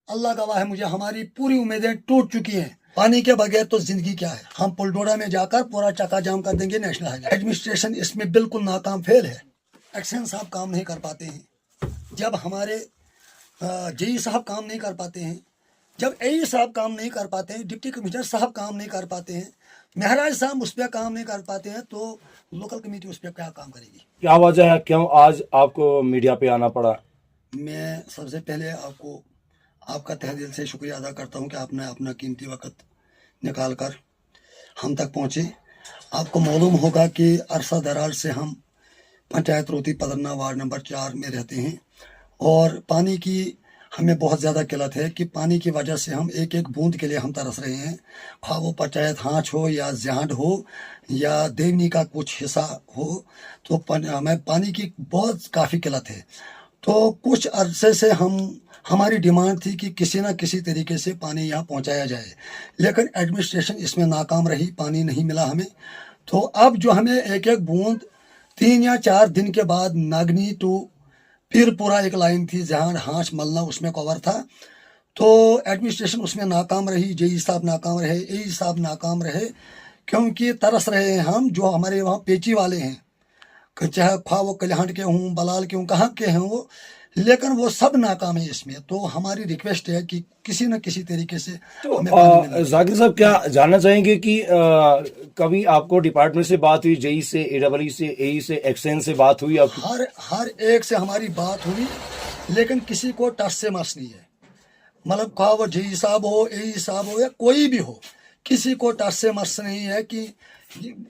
اللہ गवाह है मुझे, हमारी पूरी उम्मीदें टूट चुकी हैं। पानी के बगैर तो जिंदगी क्या है। हम पुलडोरा में जाकर पूरा चक्का जाम कर देंगे नेशनल हाईवे। एडमिनिस्ट्रेशन इसमें बिल्कुल नाकाम फेल है। एक्शन साहब काम नहीं कर पाते हैं, जब हमारे जेई साहब काम नहीं कर पाते हैं, जब एई साहब काम नहीं कर पाते हैं, डिप्टी कमिश्नर साहब काम नहीं कर पाते हैं, महाराज साहब उस पर काम नहीं कर पाते हैं, तो लोकल कमेटी उस पर क्या काम करेगी। क्या वजह है, क्यों आज आपको मीडिया पे आना पड़ा? मैं सबसे पहले आपका तहे दिल से शुक्रिया अदा करता हूं कि आपने अपना कीमती वक्त निकाल कर हम तक पहुंचे। आपको मालूम होगा कि अरसा दराज से हम पंचायत रोती पदरना वार्ड नंबर 4 में रहते हैं और पानी की हमें बहुत ज़्यादा किल्लत है कि पानी की वजह से हम एक एक बूंद के लिए हम तरस रहे हैं। ख्वाह वो पंचायत हाँच हो या जहांड हो या देवनी का कुछ हिस्सा हो, तो हमें पानी की बहुत काफ़ी किल्लत है। तो कुछ अरसे से हमारी डिमांड थी कि किसी न किसी तरीके से पानी यहाँ पहुँचाया जाए, लेकिन एडमिनिस्ट्रेशन इसमें नाकाम रही, पानी नहीं मिला हमें। तो अब जो हमें एक एक बूंद 3 या 4 दिन के बाद नागनी टू पीरपुरा एक लाइन थी जहाँ हाँच मलना उसमें कवर था, तो एडमिनिस्ट्रेशन उसमें नाकाम रही, जेई साहब नाकाम रहे, एई साहब नाकाम रहे, क्योंकि तरस रहे हैं हम जो हमारे वहाँ पेची वाले हैं, चाहे ख्वाह वो कल्याण के हों, बलाल के हों, कहाँ के हैं वो, लेकिन वो सब नाकाम है इसमें। तो हमारी रिक्वेस्ट है कि किसी न किसी तरीके से हमें पानी मिले। जाकिर साहब, क्या जानना चाहेंगे कि कभी आपको डिपार्टमेंट से बात हुई, जेई से, एडब्ल्यू से, एई से, एक्सएन से बात हुई आपकी? हर एक से हमारी बात हुई, लेकिन किसी को टस से मस नहीं है। मतलब ख्वाह वो जेई साहब हो, एई साहब हो या कोई भी हो, किसी को टस से मस नहीं है कि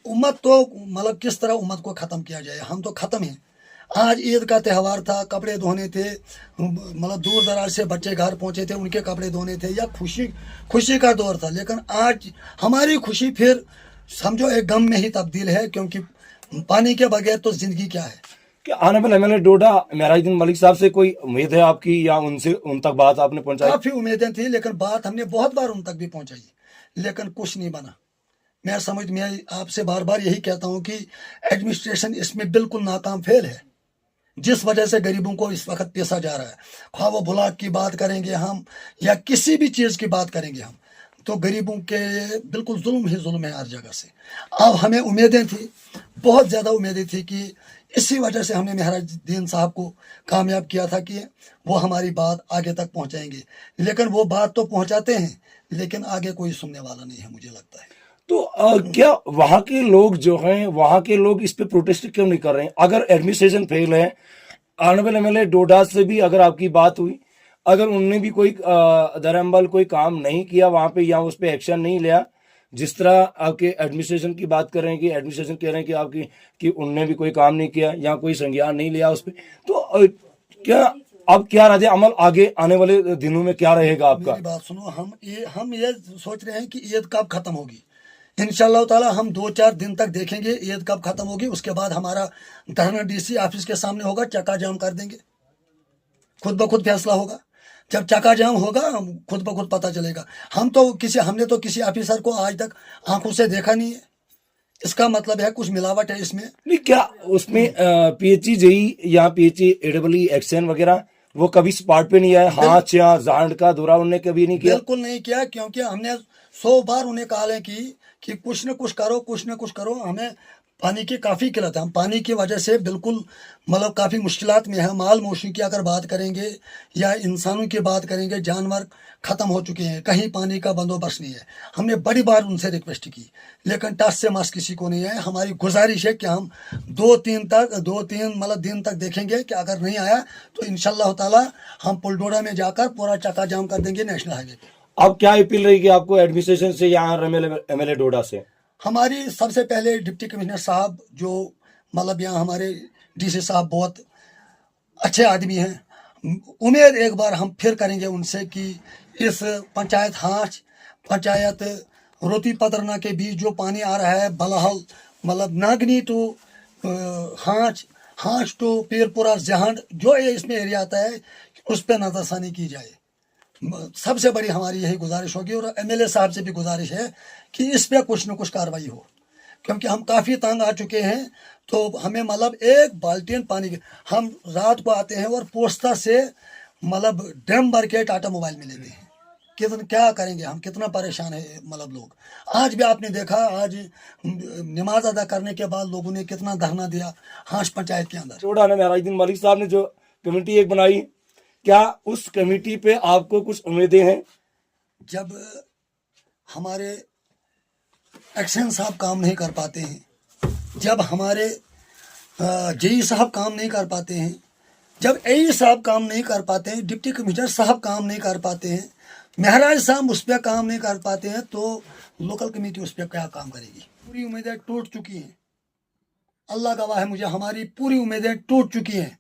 उम्मत तो मतलब किस तरह उम्मत को ख़त्म किया जाए। हम तो ख़त्म हैं। आज ईद का त्यौहार था, कपड़े धोने थे, मतलब दूर दराज से बच्चे घर पहुंचे थे, उनके कपड़े धोने थे, या खुशी का दौर था, लेकिन आज हमारी खुशी फिर समझो एक गम में ही तब्दील है, क्योंकि पानी के बगैर तो जिंदगी क्या है। क्या आने वाले एमएलए डोडा महराजुद्दीन मलिक साहब से कोई उम्मीद है आपकी, या उन तक बात आपने पहुंचाई? काफ़ी उम्मीदें थी, लेकिन बात हमने बहुत बार उन तक भी पहुंचाई, लेकिन कुछ नहीं बना। मैं आपसे बार बार यही कहता हूं कि एडमिनिस्ट्रेशन इसमें बिल्कुल नाकाम फेल है, जिस वजह से गरीबों को इस वक्त पेशा जा रहा है। ख्वाह वो ब्लॉक की बात करेंगे हम या किसी भी चीज़ की बात करेंगे हम, तो गरीबों के बिल्कुल जुल्म ही जुल्म है हर जगह से। अब हमें उम्मीदें थी, बहुत ज़्यादा उम्मीदें थी कि इसी वजह से हमने महराजुद्दीन साहब को कामयाब किया था कि वो हमारी बात आगे तक पहुँचाएंगे, लेकिन वो बात तो पहुँचाते हैं, लेकिन आगे कोई सुनने वाला नहीं है, मुझे लगता है। तो क्या वहां के लोग जो हैं, वहां के लोग इस पे प्रोटेस्ट क्यों नहीं कर रहे हैं? अगर एडमिनिस्ट्रेशन फेल है, ऑनरेबल एमएलए डोडा से भी अगर आपकी बात हुई, अगर उनने भी कोई दरअमल कोई काम नहीं किया वहां पे, या उस पर एक्शन नहीं लिया, जिस तरह आपके एडमिनिस्ट्रेशन की बात कर रहे हैं कि एडमिनिस्ट्रेशन कह रहे हैं कि आपकी कि उनने भी कोई काम नहीं किया या कोई संज्ञान नहीं लिया उस पर, तो क्या अब क्या रद्द अमल आगे आने वाले दिनों में क्या रहेगा आपका? मेरी बात सुनो, हम ये सोच रहे हैं कि ईद कब खत्म होगी। इंशाअल्लाह ताला हम 2-4 दिन तक देखेंगे ईद कब खत्म होगी। उसके बाद हमारा धरना डीसी ऑफिस के सामने होगा, चक्का जाम कर देंगे, खुद ब खुद फैसला होगा। जब चक्का जाम होगा खुद ब खुद पता चलेगा। हमने तो किसी ऑफिसर को आज तक आंखों से देखा नहीं है, इसका मतलब है कुछ मिलावट है इसमें। नहीं, क्या उसमें पीएचई जेई या पीएचई एडब्ल्यू एक्सएन वगैरह वो कभी स्पॉट पे नहीं आए? हाँच या जांड का दौरा उन्होंने कभी नहीं किया? बिल्कुल नहीं किया, क्योंकि हमने 100 बार उन्हें कॉलें की कि कुछ न कुछ करो, कुछ न कुछ करो। हमें पानी की काफ़ी किल्लत है, हम पानी की वजह से बिल्कुल मतलब काफ़ी मुश्किलात में है। माल मवेशी की अगर बात करेंगे या इंसानों की बात करेंगे, जानवर ख़त्म हो चुके हैं, कहीं पानी का बंदोबस्त नहीं है। हमने बड़ी बार उनसे रिक्वेस्ट की, लेकिन टस से मस किसी को नहीं है। हमारी गुजारिश है कि हम 2-3 मतलब दिन तक देखेंगे कि अगर नहीं आया तो इंशाअल्लाह ताला हम पुलडोरा में जाकर पूरा चक्का जाम कर देंगे नेशनल हाईवे पे। अब क्या अपील रहेगी आपको एडमिनिस्ट्रेशन से या एमएलए डोडा से? हमारी सबसे पहले डिप्टी कमिश्नर साहब, जो मतलब यहाँ हमारे डीसी साहब बहुत अच्छे आदमी हैं, उम्मीद एक बार हम फिर करेंगे उनसे कि इस पंचायत हाँच, पंचायत रोती पतरना के बीच जो पानी आ रहा है, बलहल मतलब नागनी टू हाँच टू पीरपुरा जहांड, जो ये इसमें एरिया आता है, उस पर नजरसानी की जाए। सबसे बड़ी हमारी यही गुजारिश होगी, और एमएलए साहब से भी गुजारिश है कि इस पे कुछ न कुछ कार्रवाई हो, क्योंकि हम काफ़ी तंग आ चुके हैं। तो हमें मतलब एक बाल्टीन पानी हम रात को आते हैं और पोस्ता से मतलब ड्रम भर के टाटा मोबाइल में लेते हैं। कितना क्या करेंगे हम, कितना परेशान है मतलब लोग। आज भी आपने देखा, आज नमाज अदा करने के बाद लोगों ने कितना धरना दिया हांस पंचायत के अंदर। छोड़ा ना महराजुद्दीन मलिक साहब ने जो कमेटी एक बनाई, क्या उस कमेटी पे आपको कुछ उम्मीदें हैं? जब हमारे एक्शन साहब काम नहीं कर पाते हैं, जब हमारे जेई साहब काम नहीं कर पाते हैं, जब एई साहब काम नहीं कर पाते हैं, डिप्टी कमिश्नर साहब काम नहीं कर पाते हैं, महराज साहब उस पर काम नहीं कर पाते हैं, तो लोकल कमेटी उस पर क्या काम करेगी? पूरी उम्मीदें टूट चुकी हैं। अल्लाह गवाह है मुझे, हमारी पूरी उम्मीदें टूट चुकी हैं।